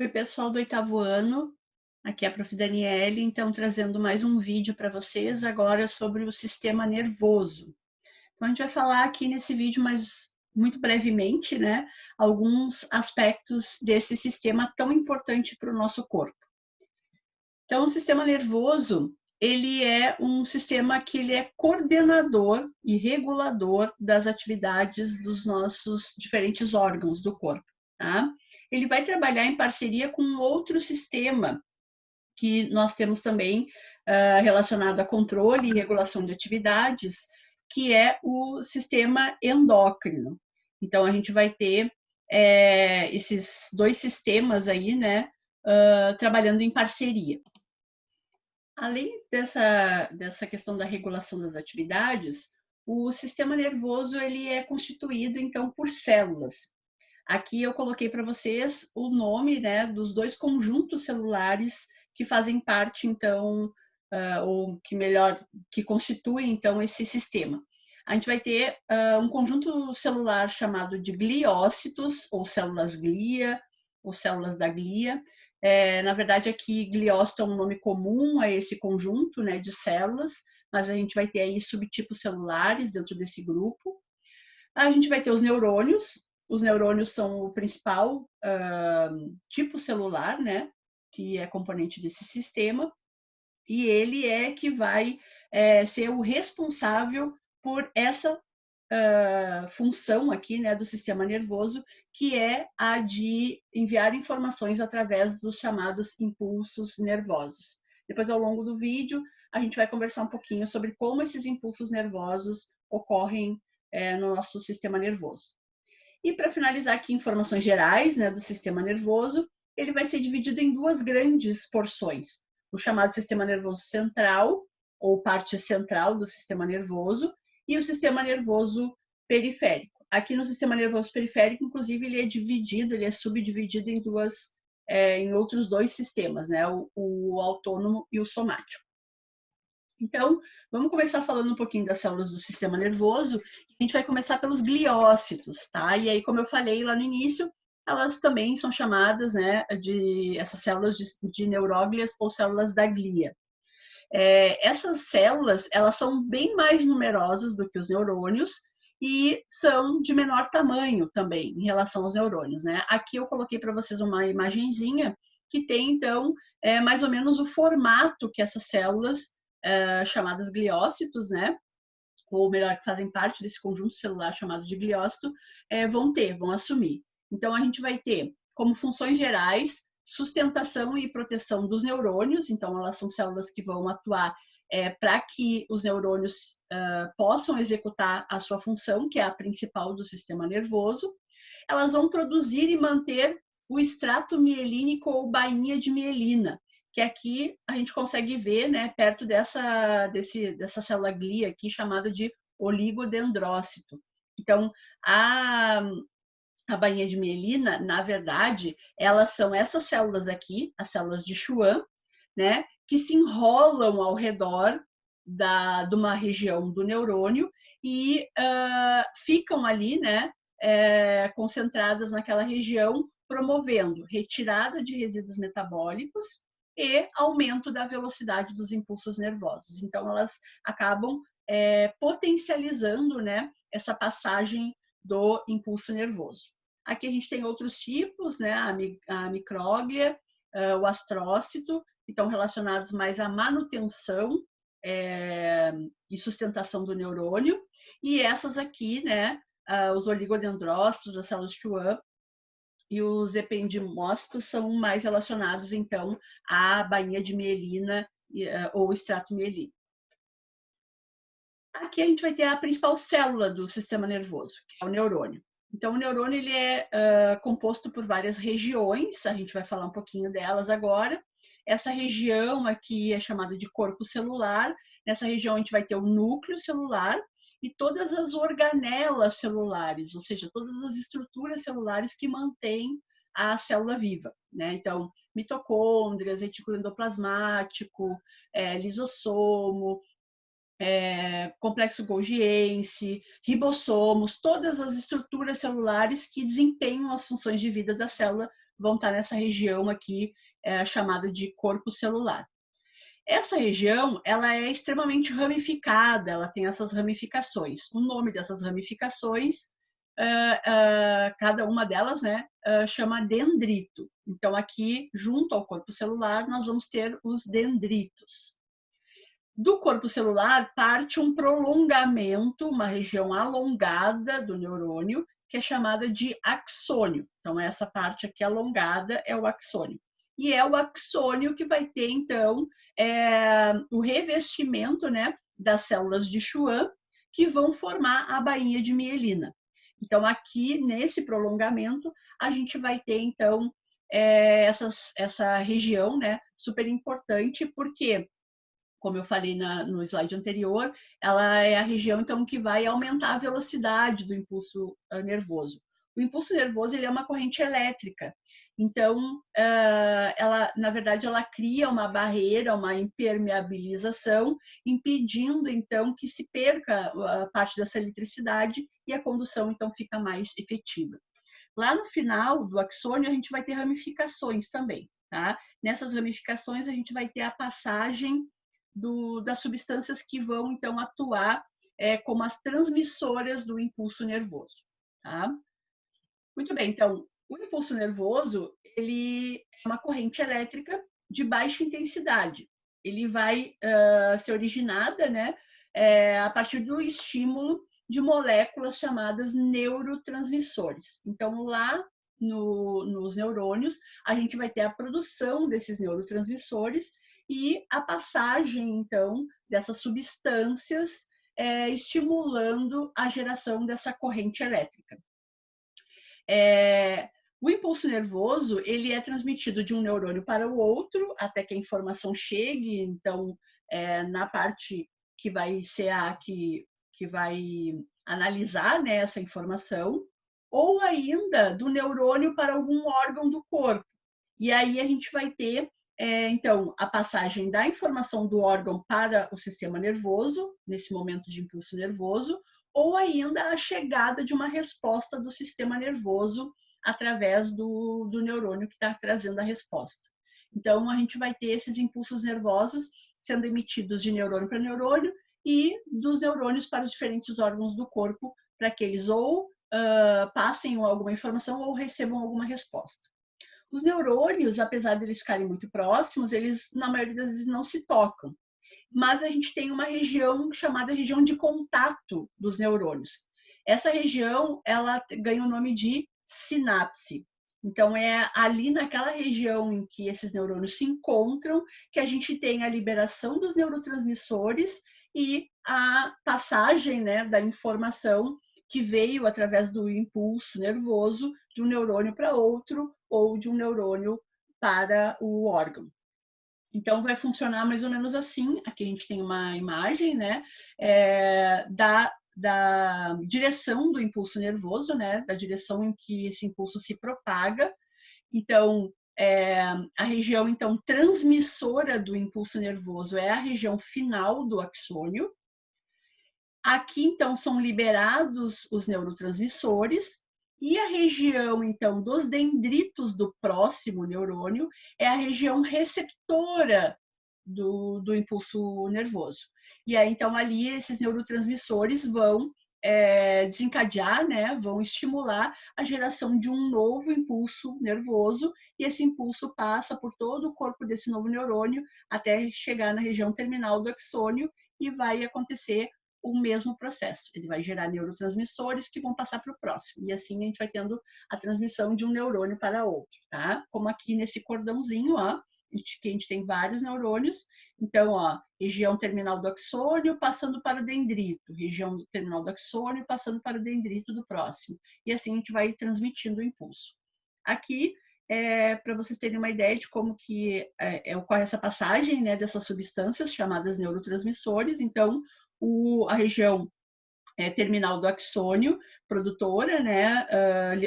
Oi, pessoal do oitavo ano, aqui é a Prof. Daniele, então trazendo mais um vídeo para vocês agora sobre o sistema nervoso. Então a gente vai falar aqui nesse vídeo, mas muito brevemente, né, alguns aspectos desse sistema tão importante para o nosso corpo. Então o sistema nervoso, ele é um sistema que ele é coordenador e regulador das atividades dos nossos diferentes órgãos do corpo, tá? Ele vai trabalhar em parceria com outro sistema que nós temos também relacionado a controle e regulação de atividades, que é o sistema endócrino. Então, a gente vai ter esses dois sistemas aí, né, trabalhando em parceria. Além dessa questão da regulação das atividades, o sistema nervoso ele é constituído, então, por células. Aqui eu coloquei para vocês o nome, né, dos dois conjuntos celulares que fazem parte, então, ou que constituem, então, esse sistema. A gente vai ter um conjunto celular chamado de gliócitos, ou células glia, ou células da glia. Na verdade, aqui, gliócito é um nome comum a esse conjunto, né, de células, mas a gente vai ter aí subtipos celulares dentro desse grupo. A gente vai ter os neurônios são o principal tipo celular, né, que é componente desse sistema, e ele é que vai ser o responsável por essa função aqui, né, do sistema nervoso, que é a de enviar informações através dos chamados impulsos nervosos. Depois, ao longo do vídeo, a gente vai conversar um pouquinho sobre como esses impulsos nervosos ocorrem no nosso sistema nervoso. E para finalizar aqui, informações gerais, né, do sistema nervoso, ele vai ser dividido em duas grandes porções. O chamado sistema nervoso central, ou parte central do sistema nervoso, e o sistema nervoso periférico. Aqui no sistema nervoso periférico, inclusive, ele é dividido, ele é subdividido em outros dois sistemas, né, o autônomo e o somático. Então, vamos começar falando um pouquinho das células do sistema nervoso. A gente vai começar pelos gliócitos, tá? E aí, como eu falei lá no início, elas também são chamadas, né, de essas células de neuróglias ou células da glia. Essas células, elas são bem mais numerosas do que os neurônios e são de menor tamanho também em relação aos neurônios, né? Aqui eu coloquei para vocês uma imagenzinha que tem, então, mais ou menos o formato que essas células chamadas gliócitos, né? Ou melhor, que fazem parte desse conjunto celular chamado de gliócito, vão assumir. Então, a gente vai ter como funções gerais sustentação e proteção dos neurônios, então elas são células que vão atuar para que os neurônios possam executar a sua função, que é a principal do sistema nervoso. Elas vão produzir e manter o extrato mielínico ou bainha de mielina, que aqui a gente consegue ver, né, perto dessa célula glia aqui, chamada de oligodendrócito. Então, a bainha de mielina, na verdade, elas são essas células aqui, as células de Schwann, né, que se enrolam ao redor de uma região do neurônio e ficam ali, né, concentradas naquela região, promovendo retirada de resíduos metabólicos e aumento da velocidade dos impulsos nervosos. Então, elas acabam potencializando, né, essa passagem do impulso nervoso. Aqui a gente tem outros tipos, né, a micróglia, o astrócito, que estão relacionados mais à manutenção e sustentação do neurônio, e essas aqui, né, os oligodendrócitos, as células de Schwann e os ependimócitos são mais relacionados, então, à bainha de mielina ou extrato mielínico. Aqui a gente vai ter a principal célula do sistema nervoso, que é o neurônio. Então, o neurônio ele é composto por várias regiões, a gente vai falar um pouquinho delas agora. Essa região aqui é chamada de corpo celular. Nessa região a gente vai ter o núcleo celular e todas as organelas celulares, ou seja, todas as estruturas celulares que mantêm a célula viva, né? Então, mitocôndrias, retículo endoplasmático, lisossomo, complexo golgiense, ribossomos, todas as estruturas celulares que desempenham as funções de vida da célula vão estar nessa região aqui, chamada de corpo celular. Essa região, ela é extremamente ramificada, ela tem essas ramificações. O nome dessas ramificações, cada uma delas, né, chama dendrito. Então, aqui, junto ao corpo celular, nós vamos ter os dendritos. Do corpo celular parte um prolongamento, uma região alongada do neurônio, que é chamada de axônio. Então, essa parte aqui alongada é o axônio. E é o axônio que vai ter, então, o revestimento, né, das células de Schwann, que vão formar a bainha de mielina. Então, aqui, nesse prolongamento, a gente vai ter, então, essa região, né, super importante, porque como eu falei no slide anterior, ela é a região então que vai aumentar a velocidade do impulso nervoso. O impulso nervoso ele é uma corrente elétrica, então ela, na verdade, ela cria uma barreira, uma impermeabilização, impedindo então que se perca a parte dessa eletricidade e a condução então fica mais efetiva. Lá no final do axônio a gente vai ter ramificações também, tá? Nessas ramificações a gente vai ter a passagem das substâncias que vão, então, atuar como as transmissoras do impulso nervoso. Tá? Muito bem, então, o impulso nervoso ele é uma corrente elétrica de baixa intensidade. Ele vai ser originada, né, a partir do estímulo de moléculas chamadas neurotransmissores. Então, lá nos neurônios, a gente vai ter a produção desses neurotransmissores e a passagem, então, dessas substâncias estimulando a geração dessa corrente elétrica. O impulso nervoso ele é transmitido de um neurônio para o outro até que a informação chegue, então, na parte que vai ser a que vai analisar, né, essa informação, ou ainda do neurônio para algum órgão do corpo. E aí a gente vai ter então, a passagem da informação do órgão para o sistema nervoso, nesse momento de impulso nervoso, ou ainda a chegada de uma resposta do sistema nervoso através do neurônio que está trazendo a resposta. Então, a gente vai ter esses impulsos nervosos sendo emitidos de neurônio para neurônio e dos neurônios para os diferentes órgãos do corpo, para que eles ou passem alguma informação ou recebam alguma resposta. Os neurônios, apesar de eles ficarem muito próximos, eles, na maioria das vezes, não se tocam. Mas a gente tem uma região chamada região de contato dos neurônios. Essa região, ela ganha o nome de sinapse. Então, é ali naquela região em que esses neurônios se encontram que a gente tem a liberação dos neurotransmissores e a passagem, né, da informação que veio através do impulso nervoso de um neurônio para outro ou de um neurônio para o órgão. Então, vai funcionar mais ou menos assim. Aqui a gente tem uma imagem, né, da direção do impulso nervoso, né, da direção em que esse impulso se propaga. Então, a região então transmissora do impulso nervoso é a região final do axônio. Aqui, então, são liberados os neurotransmissores e a região, então, dos dendritos do próximo neurônio é a região receptora do impulso nervoso. E aí, então, ali esses neurotransmissores vão desencadear, né, vão estimular a geração de um novo impulso nervoso e esse impulso passa por todo o corpo desse novo neurônio até chegar na região terminal do axônio e vai acontecer o mesmo processo. Ele vai gerar neurotransmissores que vão passar para o próximo. E assim a gente vai tendo a transmissão de um neurônio para outro, tá? Como aqui nesse cordãozinho, ó, que a gente tem vários neurônios. Então, ó, região terminal do axônio passando para o dendrito, região terminal do axônio passando para o dendrito do próximo. E assim a gente vai transmitindo o impulso. Aqui, para vocês terem uma ideia de como que ocorre essa passagem, né, dessas substâncias chamadas neurotransmissores. Então, a região terminal do axônio, produtora, né,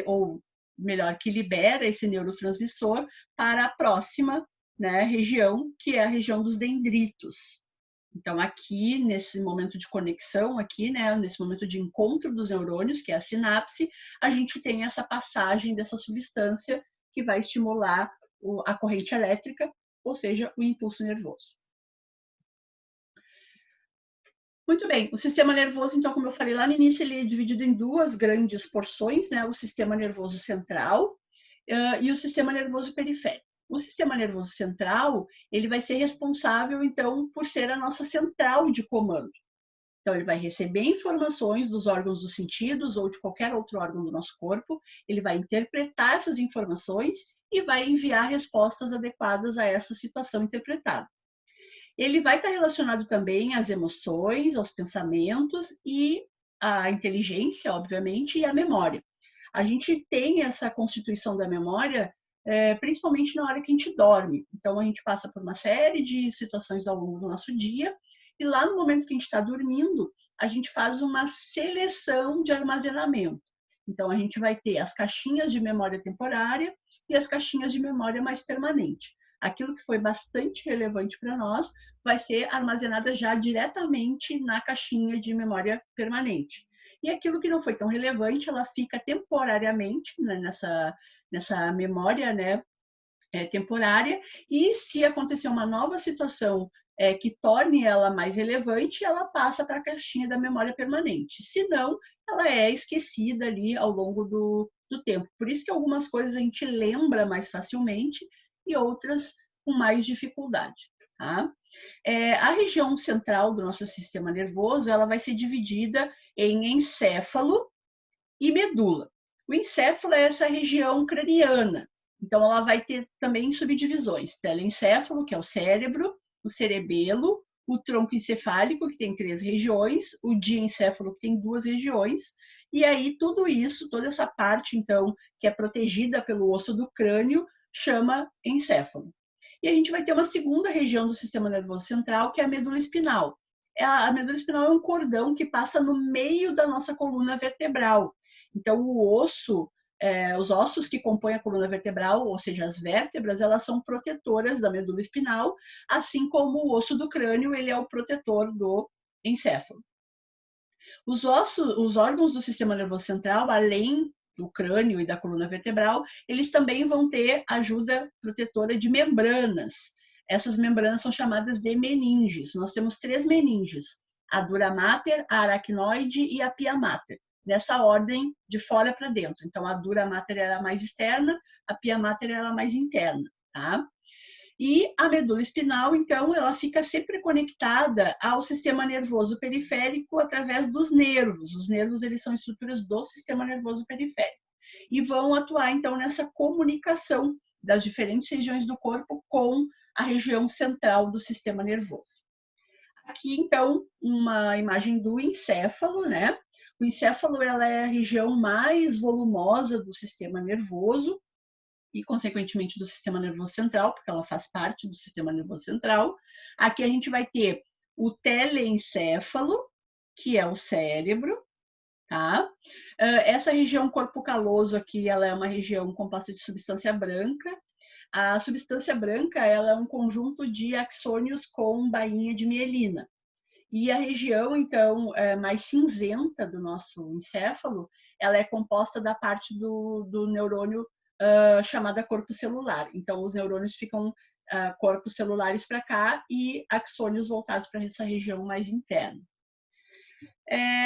ou melhor, que libera esse neurotransmissor para a próxima, né, região, que é a região dos dendritos. Então, aqui, nesse momento de conexão, aqui, né, nesse momento de encontro dos neurônios, que é a sinapse, a gente tem essa passagem dessa substância que vai estimular a corrente elétrica, ou seja, o impulso nervoso. Muito bem, o sistema nervoso, então, como eu falei lá no início, ele é dividido em duas grandes porções, né? O sistema nervoso central e o sistema nervoso periférico. O sistema nervoso central, ele vai ser responsável, então, por ser a nossa central de comando. Então, ele vai receber informações dos órgãos dos sentidos ou de qualquer outro órgão do nosso corpo, ele vai interpretar essas informações e vai enviar respostas adequadas a essa situação interpretada. Ele vai estar relacionado também às emoções, aos pensamentos e à inteligência, obviamente, e à memória. A gente tem essa constituição da memória principalmente na hora que a gente dorme. Então, a gente passa por uma série de situações ao longo do nosso dia e lá no momento que a gente está dormindo, a gente faz uma seleção de armazenamento. Então, a gente vai ter as caixinhas de memória temporária e as caixinhas de memória mais permanente. Aquilo que foi bastante relevante para nós vai ser armazenada já diretamente na caixinha de memória permanente. E aquilo que não foi tão relevante, ela fica temporariamente, né, nessa memória, né, temporária, e se acontecer uma nova situação que torne ela mais relevante, ela passa para a caixinha da memória permanente. Se não, ela é esquecida ali ao longo do tempo. Por isso que algumas coisas a gente lembra mais facilmente e outras com mais dificuldade. Tá? A região central do nosso sistema nervoso, ela vai ser dividida em encéfalo e medula. O encéfalo é essa região craniana, então ela vai ter também subdivisões: telencéfalo, que é o cérebro, o cerebelo, o tronco encefálico, que tem 3 regiões, o diencéfalo, que tem 2 regiões, e aí tudo isso, toda essa parte, então, que é protegida pelo osso do crânio, chama encéfalo. E a gente vai ter uma segunda região do sistema nervoso central, que é a medula espinal. A medula espinal é um cordão que passa no meio da nossa coluna vertebral. Então, o osso, os ossos que compõem a coluna vertebral, ou seja, as vértebras, elas são protetoras da medula espinal, assim como o osso do crânio, ele é o protetor do encéfalo. Os órgãos do sistema nervoso central, além do crânio e da coluna vertebral, eles também vão ter ajuda protetora de membranas. Essas membranas são chamadas de meninges. Nós temos 3 meninges: a dura mater, a aracnoide e a pia mater, nessa ordem de fora para dentro. Então, a dura mater era a mais externa, a pia mater era a mais interna, tá? E a medula espinal, então, ela fica sempre conectada ao sistema nervoso periférico através dos nervos. Os nervos, eles são estruturas do sistema nervoso periférico e vão atuar, então, nessa comunicação das diferentes regiões do corpo com a região central do sistema nervoso. Aqui, então, uma imagem do encéfalo, né? O encéfalo, ela é a região mais volumosa do sistema nervoso e, consequentemente, do sistema nervoso central, porque ela faz parte do sistema nervoso central. Aqui a gente vai ter o telencéfalo, que é o cérebro, tá? Essa região corpo caloso aqui, ela é uma região composta de substância branca. A substância branca, ela é um conjunto de axônios com bainha de mielina. E a região, então, mais cinzenta do nosso encéfalo, ela é composta da parte do neurônio chamada corpo celular. Então, os neurônios ficam corpos celulares para cá e axônios voltados para essa região mais interna.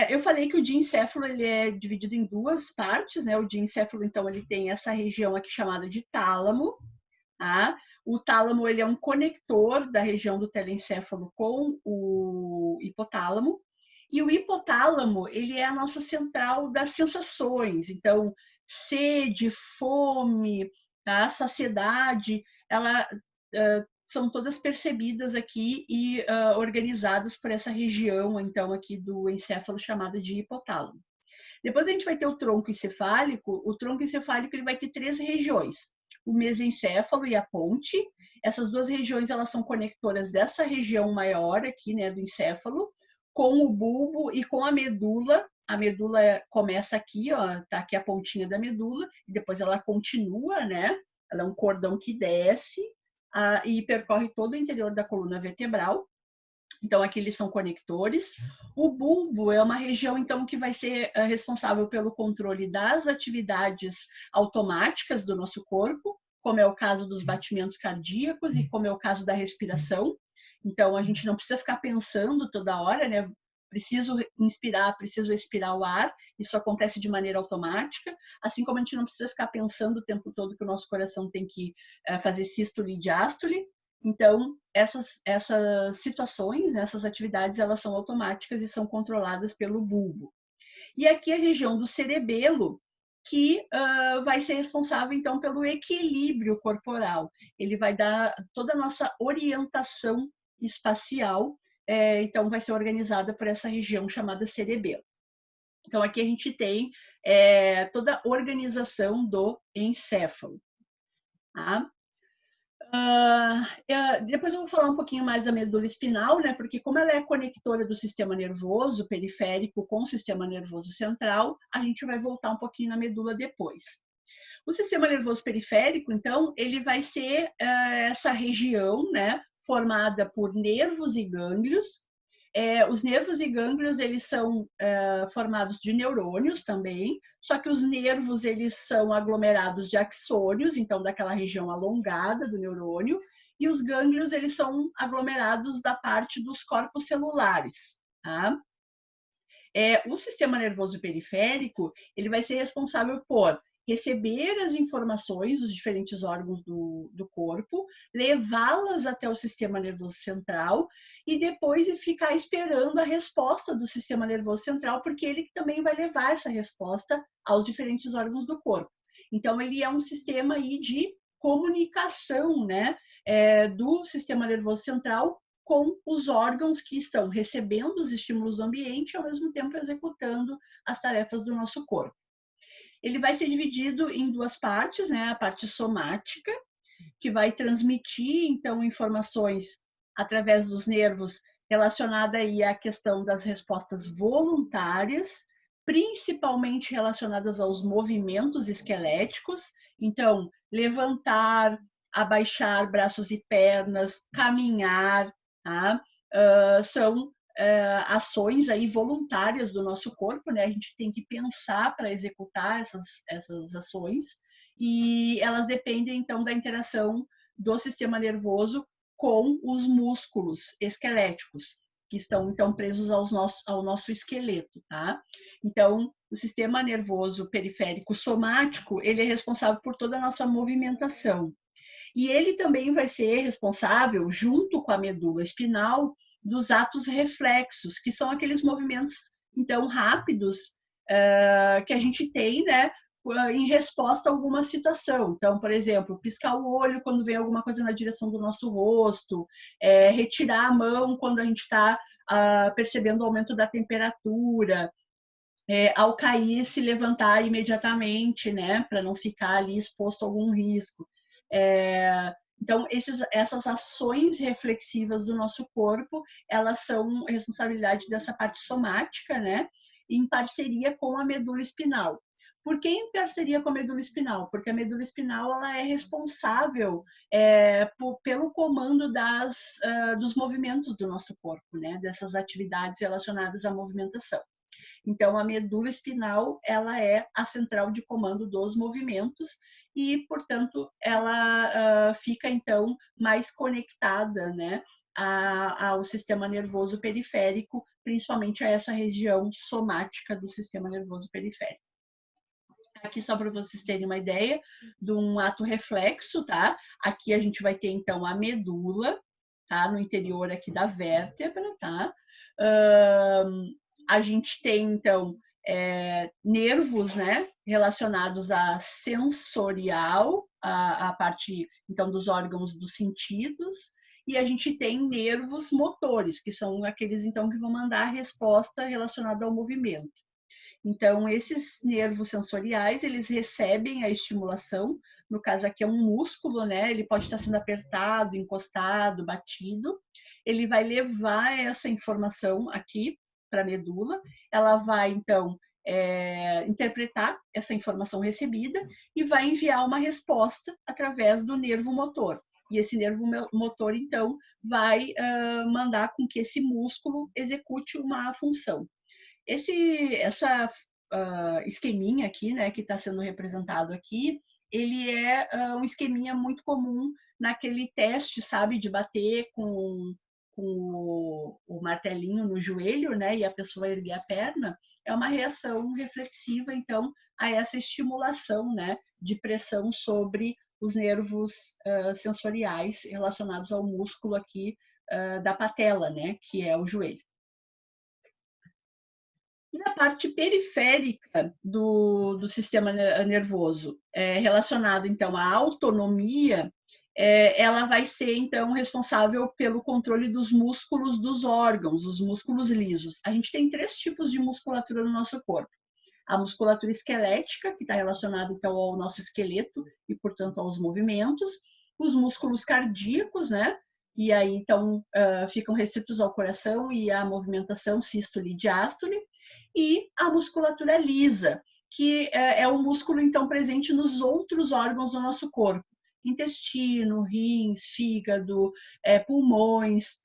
Eu falei que o diencéfalo ele é dividido em 2 partes, né? O diencéfalo, então, ele tem essa região aqui chamada de tálamo, tá? O tálamo ele é um conector da região do telencéfalo com o hipotálamo. E o hipotálamo ele é a nossa central das sensações. Então, sede, fome, tá? Saciedade, ela são todas percebidas aqui e organizadas por essa região, então, aqui do encéfalo chamada de hipotálamo. Depois a gente vai ter o tronco encefálico. O tronco encefálico ele vai ter 3 regiões: o mesencéfalo e a ponte. Essas 2 regiões elas são conectoras dessa região maior aqui, né, do encéfalo, com o bulbo e com a medula. A medula começa aqui, ó, tá aqui a pontinha da medula, e depois ela continua, né? Ela é um cordão que desce e percorre todo o interior da coluna vertebral. Então, aqui eles são conectores. O bulbo é uma região, então, que vai ser responsável pelo controle das atividades automáticas do nosso corpo, como é o caso dos batimentos cardíacos e como é o caso da respiração. Então, a gente não precisa ficar pensando toda hora, né? Preciso inspirar, preciso expirar o ar, isso acontece de maneira automática, assim como a gente não precisa ficar pensando o tempo todo que o nosso coração tem que fazer sístole e diástole. Então, essas situações, né, essas atividades, elas são automáticas e são controladas pelo bulbo. E aqui a região do cerebelo, que vai ser responsável, então, pelo equilíbrio corporal. Ele vai dar toda a nossa orientação espacial, então vai ser organizada por essa região chamada cerebelo. Então, aqui a gente tem toda a organização do encéfalo. Tá? Depois eu vou falar um pouquinho mais da medula espinal, né? Porque como ela é conectora do sistema nervoso periférico com o sistema nervoso central, a gente vai voltar um pouquinho na medula depois. O sistema nervoso periférico, então, ele vai ser essa região, né? Formada por nervos e gânglios. Os nervos e gânglios, eles são formados de neurônios também, só que os nervos, eles são aglomerados de axônios, então daquela região alongada do neurônio, e os gânglios, eles são aglomerados da parte dos corpos celulares, tá? O sistema nervoso periférico, ele vai ser responsável por receber as informações dos diferentes órgãos do corpo, levá-las até o sistema nervoso central e depois ficar esperando a resposta do sistema nervoso central, porque ele também vai levar essa resposta aos diferentes órgãos do corpo. Então, ele é um sistema aí de comunicação, né, do sistema nervoso central com os órgãos que estão recebendo os estímulos do ambiente e, ao mesmo tempo, executando as tarefas do nosso corpo. Ele vai ser dividido em duas partes, né? A parte somática, que vai transmitir, então, informações através dos nervos relacionada aí à questão das respostas voluntárias, principalmente relacionadas aos movimentos esqueléticos. Então, levantar, abaixar braços e pernas, caminhar, tá? São ações aí voluntárias do nosso corpo, né? A gente tem que pensar para executar essas ações e elas dependem então da interação do sistema nervoso com os músculos esqueléticos que estão então presos ao nosso esqueleto, tá? Então, o sistema nervoso periférico somático, ele é responsável por toda a nossa movimentação. E ele também vai ser responsável, junto com a medula espinal, dos atos reflexos, que são aqueles movimentos, então, rápidos que a gente tem, né, em resposta a alguma situação. Então, por exemplo, piscar o olho quando vem alguma coisa na direção do nosso rosto, retirar a mão quando a gente está percebendo o aumento da temperatura, ao cair, se levantar imediatamente, né, para não ficar ali exposto a algum risco. Então, essas ações reflexivas do nosso corpo, elas são responsabilidade dessa parte somática, né, em parceria com a medula espinal. Por que em parceria com a medula espinal? Porque a medula espinal ela é responsável pelo comando dos movimentos do nosso corpo, né, dessas atividades relacionadas à movimentação. Então, a medula espinal ela é a central de comando dos movimentos e, portanto, ela fica, então, mais conectada, né, ao sistema nervoso periférico, principalmente a essa região somática do sistema nervoso periférico. Aqui só para vocês terem uma ideia de um ato reflexo, tá? Aqui a gente vai ter, então, a medula, tá? No interior aqui da vértebra, tá? A gente tem, então, nervos, né, relacionados a sensorial, a parte, então, dos órgãos dos sentidos, e a gente tem nervos motores, que são aqueles, então, que vão mandar a resposta relacionada ao movimento. Então, esses nervos sensoriais, eles recebem a estimulação, no caso aqui é um músculo, né? Ele pode estar sendo apertado, encostado, batido. Ele vai levar essa informação aqui para a medula. Ela vai, então, interpretar essa informação recebida e vai enviar uma resposta através do nervo motor. E esse nervo motor, então, vai mandar com que esse músculo execute uma função. Essa esqueminha aqui, né, que está sendo representado aqui, ele é um esqueminha muito comum naquele teste, sabe, de bater com o martelinho no joelho, né, e a pessoa erguer a perna. É uma reação reflexiva, então, a essa estimulação, né, de pressão sobre os nervos sensoriais relacionados ao músculo aqui da patela, né, que é o joelho. E a parte periférica do sistema nervoso, relacionada, então, à autonomia, ela vai ser, então, responsável pelo controle dos músculos dos órgãos, os músculos lisos. A gente tem 3 tipos de musculatura no nosso corpo. A musculatura esquelética, que está relacionada, então, ao nosso esqueleto e, portanto, aos movimentos. Os músculos cardíacos, né? E aí, então, ficam restritos ao coração e à movimentação sístole e diástole. E a musculatura lisa, que é o músculo, então, presente nos outros órgãos do nosso corpo. Intestino, rins, fígado, pulmões,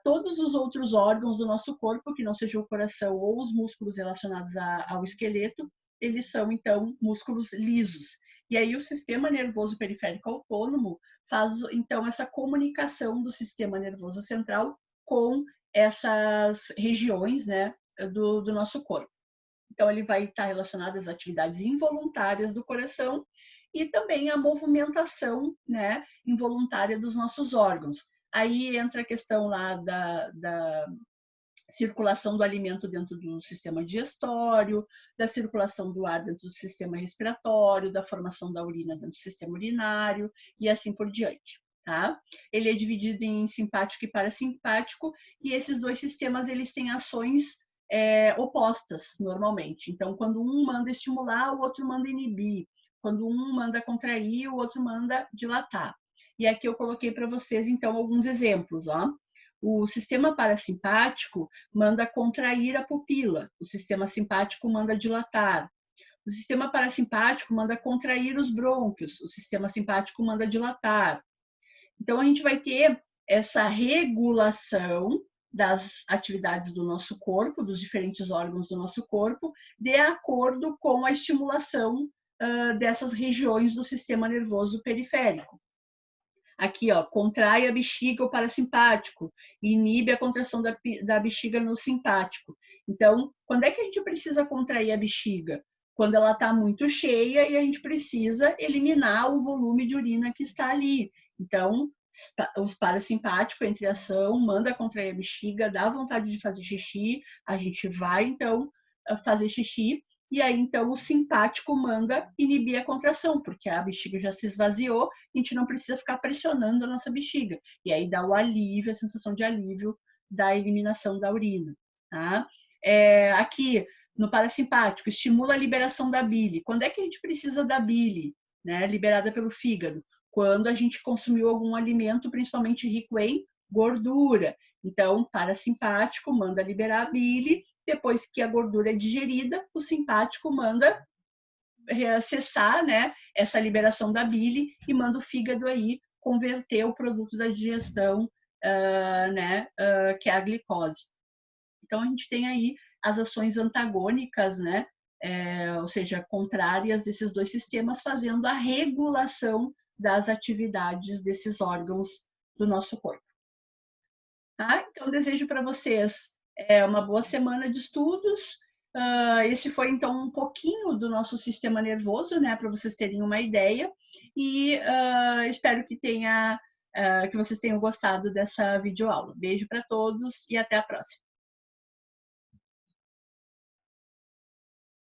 todos os outros órgãos do nosso corpo, que não seja o coração ou os músculos relacionados ao esqueleto, eles são, então, músculos lisos. E aí o sistema nervoso periférico autônomo faz, então, essa comunicação do sistema nervoso central com essas regiões, né, do nosso corpo. Então, ele vai estar relacionado às atividades involuntárias do coração e também à movimentação, né, involuntária dos nossos órgãos. Aí entra a questão lá da circulação do alimento dentro do sistema digestório, da circulação do ar dentro do sistema respiratório, da formação da urina dentro do sistema urinário e assim por diante. Tá? Ele é dividido em simpático e parasimpático, e esses 2 sistemas eles têm ações opostas normalmente. Então, quando um manda estimular, o outro manda inibir. Quando um manda contrair, o outro manda dilatar. E aqui eu coloquei para vocês, então, alguns exemplos. Ó. O sistema parasimpático manda contrair a pupila, o sistema simpático manda dilatar. O sistema parasimpático manda contrair os brônquios, o sistema simpático manda dilatar. Então, a gente vai ter essa regulação das atividades do nosso corpo, dos diferentes órgãos do nosso corpo, de acordo com a estimulação dessas regiões do sistema nervoso periférico. Aqui, ó, contrai a bexiga o parasimpático, inibe a contração da bexiga no simpático. Então, quando é que a gente precisa contrair a bexiga? Quando ela está muito cheia e a gente precisa eliminar o volume de urina que está ali. Então, os parasimpáticos, entre ação, manda contrair a bexiga, dá vontade de fazer xixi, a gente vai, então, fazer xixi, e aí, então, o simpático manda inibir a contração, porque a bexiga já se esvaziou, a gente não precisa ficar pressionando a nossa bexiga. E aí dá o alívio, a sensação de alívio da eliminação da urina. Tá? Aqui, no parasimpático, estimula a liberação da bile. Quando é que a gente precisa da bile, né, liberada pelo fígado? Quando a gente consumiu algum alimento, principalmente rico em gordura. Então, parasimpático manda liberar a bile. Depois que a gordura é digerida, o simpático manda cessar, né, essa liberação da bile e manda o fígado aí converter o produto da digestão, né, que é a glicose. Então, a gente tem aí as ações antagônicas, né, ou seja, contrárias desses 2 sistemas, fazendo a regulação das atividades desses órgãos do nosso corpo. Tá? Então, desejo para vocês uma boa semana de estudos. Esse foi, então, um pouquinho do nosso sistema nervoso, né, para vocês terem uma ideia. E espero que vocês tenham gostado dessa videoaula. Beijo para todos e até a próxima.